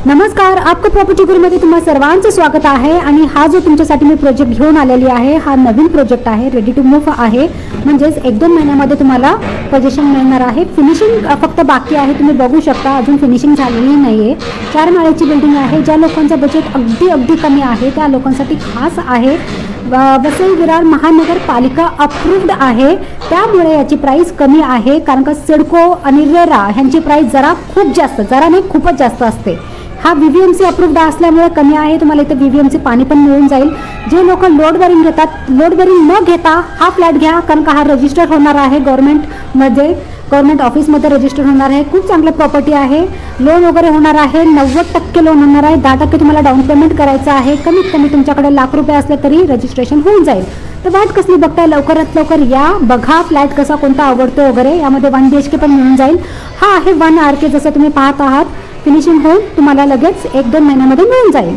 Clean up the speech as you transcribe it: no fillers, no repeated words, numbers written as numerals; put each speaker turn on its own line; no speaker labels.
नमस्कार, आपको प्रॉपर्टी गुरुमध्ये तुम्हा सर्वांचं स्वागत आहे। आणि हा जो तुमच्यासाठी मी प्रोजेक्ट घेऊन आलेली आहे हा नवीन प्रोजेक्ट आहे, रेडी टू मूव्ह आहे। म्हणजेच 1-2 महिन्यामध्ये तुम्हाला पोझिशन मिळणार आहे। फिनिशिंग फक्त बाकी आहे, तुम्ही बघू शकता अजून फिनिशिंग झालेली नाहीये। 4 माळ्याची बिल्डिंग आहे। ज्या लोकांचं बजेट अगदी कमी आहे त्या लोकांसाठी खास आहे। वसई विरार महानगरपालिका अप्रूव्ड आहे, त्यामुळे याची प्राइस कमी आहे। कारण का सिडको आणि रेरा ह्यांची प्राइस जरा खूप जास्त, जरा नाही खूपच जास्त असते। हा VVMC अप्रूव्ड असल्यामुळे कमी आहे। तुम्हाला इथे VVMC पाणी पण मिळून जाईल। जे लोक लोड बेरिंग घेतात, लोड बेरिंग न घेता हा फ्लॅट घ्या, कारण का हा रजिस्टर होणार आहे गव्हर्नमेंट ऑफिसमध्ये रजिस्टर होणार आहे। खूप चांगली प्रॉपर्टी आहे। लोन वगैरे होणार आहे, 90% लोन होणार आहे। 10% तुम्हाला डाऊन पेमेंट करायचं आहे। कमीत कमी तुमच्याकडे ₹1,00,000 असले तरी रजिस्ट्रेशन होऊन जाईल। तर वाट कसली बघताय, लवकरात लवकर या, बघा फ्लॅट कसा कोणता आवडतो वगैरे। यामध्ये 1 BHK पण मिळून जाईल। हा आहे 1 RK, जसं तुम्ही पाहत आहात। फिनिशिंग होऊन तुम्हाला लगेच 1-2 महिन्यामध्ये मिळून जाईल।